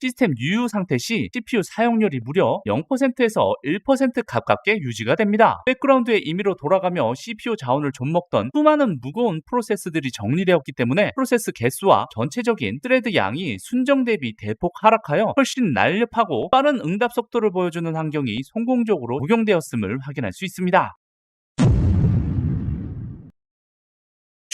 시스템 유유 상태 시 CPU 사용률이 무려 0%에서 1% 가깝게 유지가 됩니다. 백그라운드에 임의로 돌아가며 CPU 자원을 좀먹던 수많은 무거운 프로세스들이 정리되었기 때문에 프로세스 개수와 전체적인 스레드 양이 순정 대비 대폭 하락하여 훨씬 날렵하고 빠른 응답 속도를 보여주는 환경이 성공적으로 적용되었음을 확인할 수 있습니다.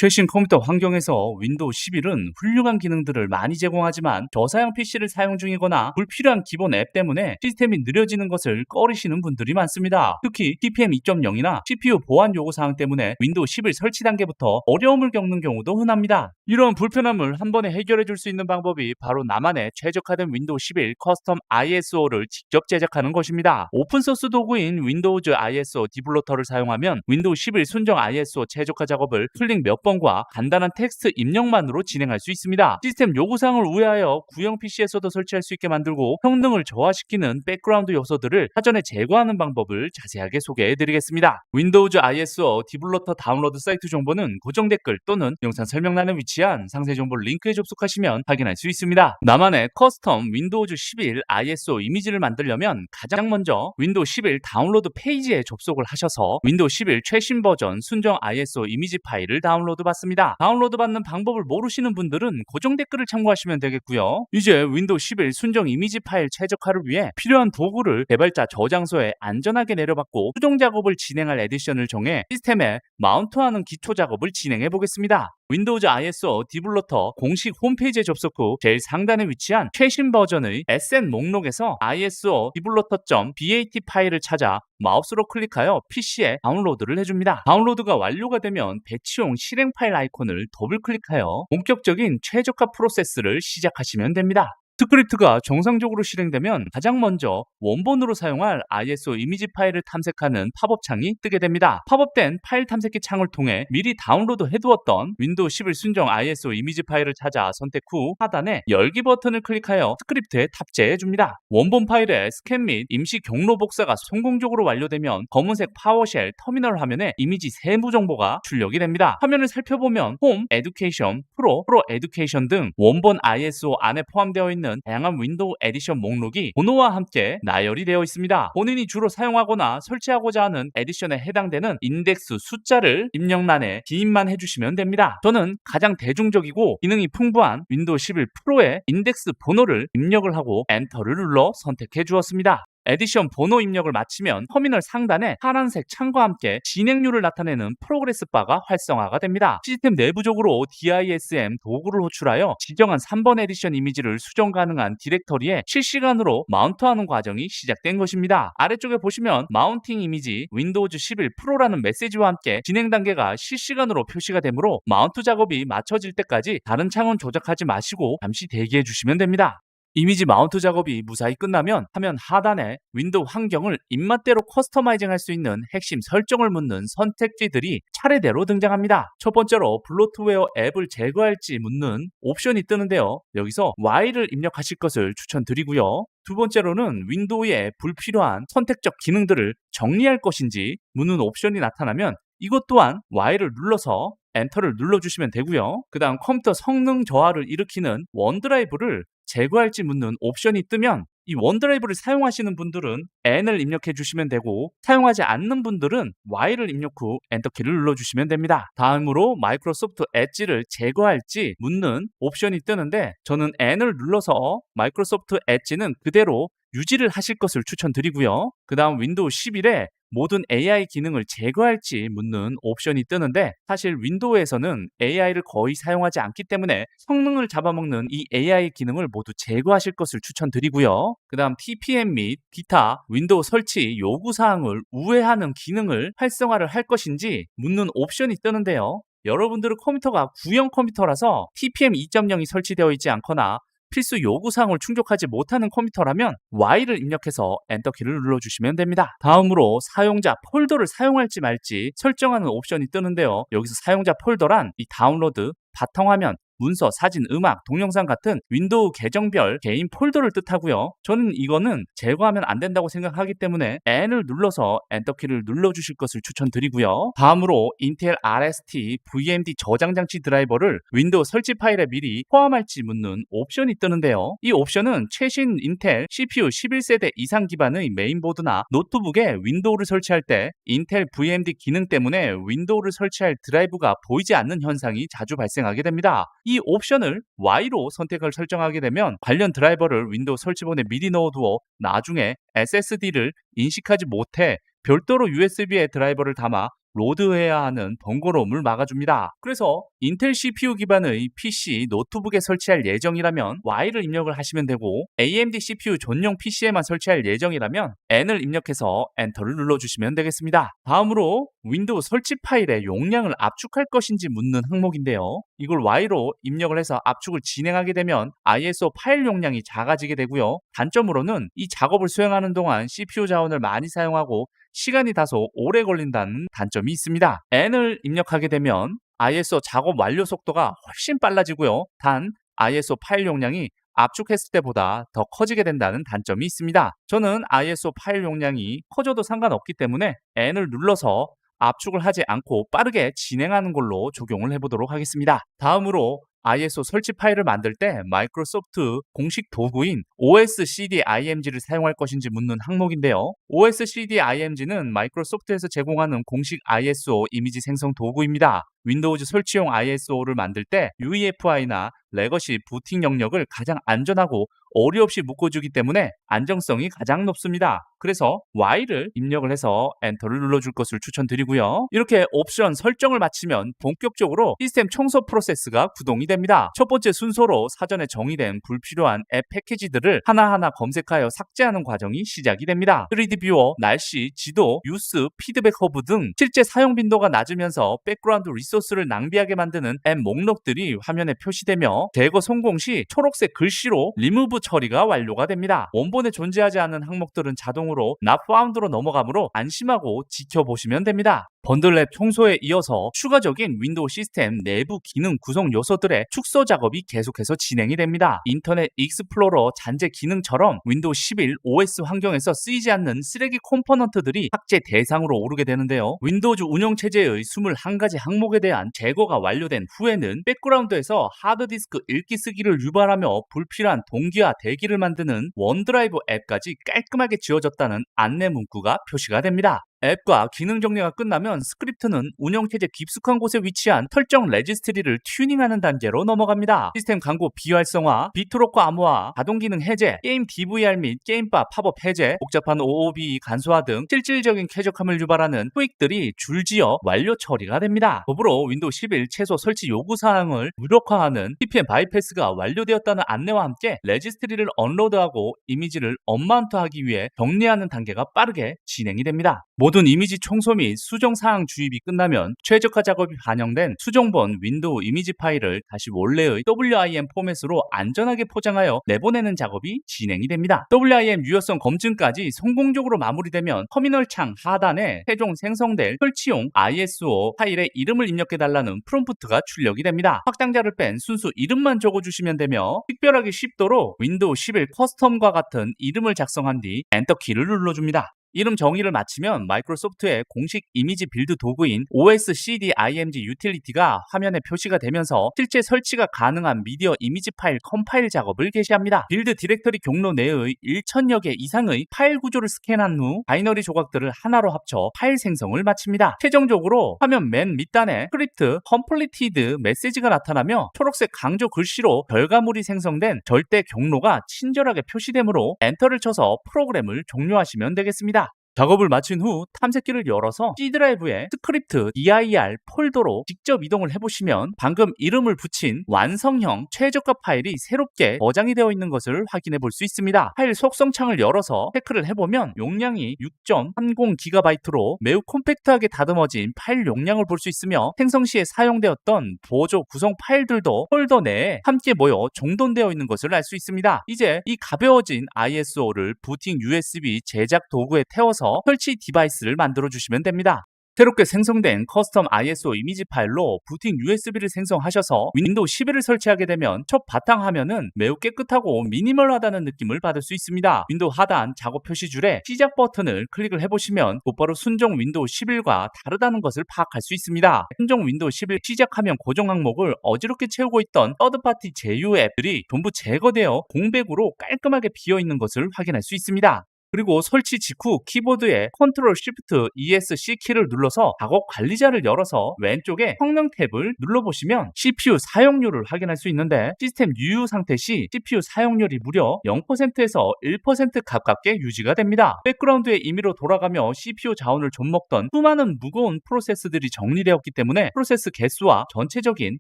최신 컴퓨터 환경에서 윈도우 11은 훌륭한 기능들을 많이 제공하지만 저사양 PC를 사용 중이거나 불필요한 기본 앱 때문에 시스템이 느려지는 것을 꺼리시는 분들이 많습니다. 특히 TPM 2.0이나 CPU 보안 요구사항 때문에 윈도우 11 설치 단계부터 어려움을 겪는 경우도 흔합니다. 이런 불편함을 한 번에 해결해 줄 수 있는 방법이 바로 나만의 최적화된 윈도우 11 커스텀 ISO를 직접 제작하는 것입니다. 오픈소스 도구인 윈도우즈 ISO 디블로터를 사용하면 윈도우 11 순정 ISO 최적화 작업을 클릭 몇 번과 간단한 텍스트 입력만으로 진행할 수 있습니다. 시스템 요구사항을 우회하여 구형 PC에서도 설치할 수 있게 만들고 성능을 저하시키는 백그라운드 요소들을 사전에 제거하는 방법을 자세하게 소개해드리겠습니다. 윈도우즈 ISO 디블로터 다운로드 사이트 정보는 고정 댓글 또는 영상 설명란에 위치한 상세 정보 링크에 접속하시면 확인할 수 있습니다. 나만의 커스텀 윈도우즈 11 ISO 이미지를 만들려면 가장 먼저 윈도우 11 다운로드 페이지에 접속을 하셔서 윈도우 11 최신 버전 순정 ISO 이미지 파일을 다운로드 받습니다. 다운로드 받는 방법을 모르시는 분들은 고정 댓글을 참고하시면 되겠고요. 이제 윈도우 11 순정 이미지 파일 최적화를 위해 필요한 도구를 개발자 저장소에 안전하게 내려받고 수정 작업을 진행할 에디션을 정해 시스템에 마운트하는 기초 작업을 진행해 보겠습니다. 윈도우즈 ISO 디블로터 공식 홈페이지에 접속 후 제일 상단에 위치한 최신 버전의 SN 목록에서 ISO 디블로터.bat 파일을 찾아 마우스로 클릭하여 PC에 다운로드를 해줍니다. 다운로드가 완료가 되면 배치용 실행 파일 아이콘을 더블 클릭하여 본격적인 최적화 프로세스를 시작하시면 됩니다. 스크립트가 정상적으로 실행되면 가장 먼저 원본으로 사용할 ISO 이미지 파일을 탐색하는 팝업 창이 뜨게 됩니다. 팝업된 파일 탐색기 창을 통해 미리 다운로드 해두었던 윈도우 11 순정 ISO 이미지 파일을 찾아 선택 후 하단에 열기 버튼을 클릭하여 스크립트에 탑재해줍니다. 원본 파일의 스캔 및 임시 경로 복사가 성공적으로 완료되면 검은색 파워쉘 터미널 화면에 이미지 세부 정보가 출력이 됩니다. 화면을 살펴보면 홈, 에듀케이션, 프로 에듀케이션 등 원본 ISO 안에 포함되어 있는 다양한 윈도우 에디션 목록이 번호와 함께 나열이 되어 있습니다. 본인이 주로 사용하거나 설치하고자 하는 에디션에 해당되는 인덱스 숫자를 입력란에 기입만 해주시면 됩니다. 저는 가장 대중적이고 기능이 풍부한 윈도우 11 프로의 인덱스 번호를 입력을 하고 엔터를 눌러 선택해 주었습니다. 에디션 번호 입력을 마치면 터미널 상단에 파란색 창과 함께 진행률을 나타내는 프로그레스 바가 활성화가 됩니다. 시스템 내부적으로 DISM 도구를 호출하여 지정한 3번 에디션 이미지를 수정 가능한 디렉터리에 실시간으로 마운트하는 과정이 시작된 것입니다. 아래쪽에 보시면 마운팅 이미지 윈도우즈 11 프로라는 메시지와 함께 진행 단계가 실시간으로 표시가 되므로 마운트 작업이 마쳐질 때까지 다른 창은 조작하지 마시고 잠시 대기해 주시면 됩니다. 이미지 마운트 작업이 무사히 끝나면 화면 하단에 윈도우 환경을 입맛대로 커스터마이징 할 수 있는 핵심 설정을 묻는 선택지들이 차례대로 등장합니다. 첫 번째로 블로트웨어 앱을 제거할지 묻는 옵션이 뜨는데요. 여기서 Y를 입력하실 것을 추천드리고요. 두 번째로는 윈도우에 불필요한 선택적 기능들을 정리할 것인지 묻는 옵션이 나타나면 이것 또한 Y를 눌러서 엔터를 눌러주시면 되고요. 그 다음 컴퓨터 성능 저하를 일으키는 원드라이브를 제거할지 묻는 옵션이 뜨면 이 원드라이브를 사용하시는 분들은 N을 입력해 주시면 되고 사용하지 않는 분들은 Y를 입력 후 엔터키를 눌러주시면 됩니다. 다음으로 마이크로소프트 엣지를 제거할지 묻는 옵션이 뜨는데 저는 N을 눌러서 마이크로소프트 엣지는 그대로 유지를 하실 것을 추천드리고요. 그 다음 윈도우 11에 모든 AI 기능을 제거할지 묻는 옵션이 뜨는데 사실 윈도우에서는 AI를 거의 사용하지 않기 때문에 성능을 잡아먹는 이 AI 기능을 모두 제거하실 것을 추천드리고요. 그 다음 TPM 및 기타 윈도우 설치 요구사항을 우회하는 기능을 활성화를 할 것인지 묻는 옵션이 뜨는데요. 여러분들의 컴퓨터가 구형 컴퓨터라서 TPM 2.0이 설치되어 있지 않거나 필수 요구사항을 충족하지 못하는 컴퓨터라면 Y를 입력해서 엔터키를 눌러주시면 됩니다. 다음으로 사용자 폴더를 사용할지 말지 설정하는 옵션이 뜨는데요. 여기서 사용자 폴더란 이 다운로드, 바탕화면, 문서, 사진, 음악, 동영상 같은 윈도우 계정별 개인 폴더를 뜻하고요. 저는 이거는 제거하면 안 된다고 생각하기 때문에 N을 눌러서 엔터키를 눌러주실 것을 추천드리고요. 다음으로 인텔 RST VMD 저장 장치 드라이버를 윈도우 설치 파일에 미리 포함할지 묻는 옵션이 뜨는데요. 이 옵션은 최신 인텔 CPU 11세대 이상 기반의 메인보드나 노트북에 윈도우를 설치할 때 인텔 VMD 기능 때문에 윈도우를 설치할 드라이브가 보이지 않는 현상이 자주 발생하게 됩니다. 이 옵션을 Y로 선택을 설정하게 되면 관련 드라이버를 윈도우 설치본에 미리 넣어두어 나중에 SSD를 인식하지 못해 별도로 USB에 드라이버를 담아 로드해야 하는 번거로움을 막아줍니다. 그래서 인텔 CPU 기반의 PC, 노트북에 설치할 예정이라면 Y를 입력을 하시면 되고 AMD CPU 전용 PC에만 설치할 예정이라면 N을 입력해서 엔터를 눌러주시면 되겠습니다. 다음으로 윈도우 설치 파일의 용량을 압축할 것인지 묻는 항목인데요. 이걸 Y로 입력을 해서 압축을 진행하게 되면 ISO 파일 용량이 작아지게 되고요. 단점으로는 이 작업을 수행하는 동안 CPU 자원을 많이 사용하고 시간이 다소 오래 걸린다는 단점이 있습니다. N을 입력하게 되면 ISO 작업 완료 속도가 훨씬 빨라지고요. 단 ISO 파일 용량이 압축했을 때보다 더 커지게 된다는 단점이 있습니다. 저는 ISO 파일 용량이 커져도 상관없기 때문에 N을 눌러서 압축을 하지 않고 빠르게 진행하는 걸로 적용을 해보도록 하겠습니다. 다음으로 ISO 설치 파일을 만들 때 마이크로소프트 공식 도구인 OSCDIMG를 사용할 것인지 묻는 항목인데요. OSCDIMG는 마이크로소프트에서 제공하는 공식 ISO 이미지 생성 도구입니다. 윈도우즈 설치용 ISO를 만들 때 UEFI나 레거시 부팅 영역을 가장 안전하고 오류 없이 묶어주기 때문에 안정성이 가장 높습니다. 그래서 Y를 입력을 해서 엔터를 눌러줄 것을 추천드리고요. 이렇게 옵션 설정을 마치면 본격적으로 시스템 청소 프로세스가 구동이 됩니다. 첫 번째 순서로 사전에 정의된 불필요한 앱 패키지들을 하나하나 검색하여 삭제하는 과정이 시작이 됩니다. 3D 뷰어, 날씨, 지도, 뉴스, 피드백 허브 등 실제 사용 빈도가 낮으면서 백그라운드 리소스를 낭비하게 만드는 앱 목록들이 화면에 표시되며 제거 성공 시 초록색 글씨로 리무브 처리가 완료가 됩니다. 원본에 존재하지 않는 항목들은 자동으로 Not Found로 넘어가므로 안심하고 지켜보시면 됩니다. 번들랩 청소에 이어서 추가적인 윈도우 시스템 내부 기능 구성 요소들의 축소 작업이 계속해서 진행이 됩니다. 인터넷 익스플로러 잔재 기능처럼 윈도우 11 OS 환경에서 쓰이지 않는 쓰레기 컴포넌트들이 삭제 대상으로 오르게 되는데요. 윈도우즈 운영체제의 21가지 항목에 대한 제거가 완료된 후에는 백그라운드에서 하드디스크 읽기 쓰기를 유발하며 불필요한 동기화 대기를 만드는 원드라이브 앱까지 깔끔하게 지워졌다는 안내 문구가 표시가 됩니다. 앱과 기능 정리가 끝나면 스크립트는 운영체제 깊숙한 곳에 위치한 설정 레지스트리를 튜닝하는 단계로 넘어갑니다. 시스템 광고 비활성화, 비트로커 암호화, 자동 기능 해제, 게임 DVR 및 게임바 팝업 해제, 복잡한 OOB 간소화 등 실질적인 쾌적함을 유발하는 토익들이 줄지어 완료 처리가 됩니다. 더불어 윈도우 11 최소 설치 요구사항을 무력화하는 TPM 바이패스가 완료되었다는 안내와 함께 레지스트리를 언로드하고 이미지를 언마운트하기 위해 정리하는 단계가 빠르게 진행이 됩니다. 모든 이미지 청소 및 수정 사항 주입이 끝나면 최적화 작업이 반영된 수정본 윈도우 이미지 파일을 다시 원래의 WIM 포맷으로 안전하게 포장하여 내보내는 작업이 진행이 됩니다. WIM 유효성 검증까지 성공적으로 마무리되면 터미널 창 하단에 최종 생성될 설치용 ISO 파일의 이름을 입력해달라는 프롬프트가 출력이 됩니다. 확장자를 뺀 순수 이름만 적어주시면 되며 특별하게 쉽도록 윈도우 11 커스텀과 같은 이름을 작성한 뒤 엔터키를 눌러줍니다. 이름 정의를 마치면 마이크로소프트의 공식 이미지 빌드 도구인 OSCDIMG 유틸리티가 화면에 표시가 되면서 실제 설치가 가능한 미디어 이미지 파일 컴파일 작업을 개시합니다. 빌드 디렉터리 경로 내의 1000여 개 이상의 파일 구조를 스캔한 후 바이너리 조각들을 하나로 합쳐 파일 생성을 마칩니다. 최종적으로 화면 맨 밑단에 스크립트 completed 메시지가 나타나며 초록색 강조 글씨로 결과물이 생성된 절대 경로가 친절하게 표시되므로 엔터를 쳐서 프로그램을 종료하시면 되겠습니다. 작업을 마친 후 탐색기를 열어서 C 드라이브에 스크립트 dir 폴더로 직접 이동을 해보시면 방금 이름을 붙인 완성형 최저가 파일이 새롭게 저장이 되어 있는 것을 확인해 볼 수 있습니다. 파일 속성 창을 열어서 체크를 해보면 용량이 6.30GB로 매우 콤팩트하게 다듬어진 파일 용량을 볼 수 있으며 생성 시에 사용되었던 보조 구성 파일들도 폴더 내에 함께 모여 정돈되어 있는 것을 알 수 있습니다. 이제 이 가벼워진 ISO를 부팅 USB 제작 도구에 태워서 설치 디바이스를 만들어 주시면 됩니다. 새롭게 생성된 커스텀 ISO 이미지 파일로 부팅 USB를 생성하셔서 윈도우 11을 설치하게 되면 첫 바탕화면은 매우 깨끗하고 미니멀하다는 느낌을 받을 수 있습니다. 윈도우 하단 작업 표시줄에 시작 버튼을 클릭을 해보시면 곧바로 순정 윈도우 11과 다르다는 것을 파악할 수 있습니다. 순정 윈도우 11 시작하면 고정 항목을 어지럽게 채우고 있던 서드파티 제휴 앱들이 전부 제거되어 공백으로 깔끔하게 비어있는 것을 확인할 수 있습니다. 그리고 설치 직후 키보드에 Ctrl Shift ESC 키를 눌러서 작업 관리자를 열어서 왼쪽에 성능 탭을 눌러보시면 CPU 사용률을 확인할 수 있는데 시스템 유유 상태 시 CPU 사용률이 무려 0%에서 1% 가깝게 유지가 됩니다. 백그라운드의 임의로 돌아가며 CPU 자원을 좀먹던 수많은 무거운 프로세스들이 정리되었기 때문에 프로세스 개수와 전체적인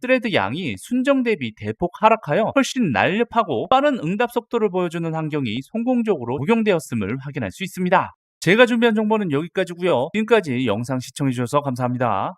스레드 양이 순정 대비 대폭 하락하여 훨씬 날렵하고 빠른 응답 속도를 보여주는 환경이 성공적으로 적용되었음을 확인할 수 있습니다. 제가 준비한 정보는 여기까지고요. 지금까지 영상 시청해주셔서 감사합니다.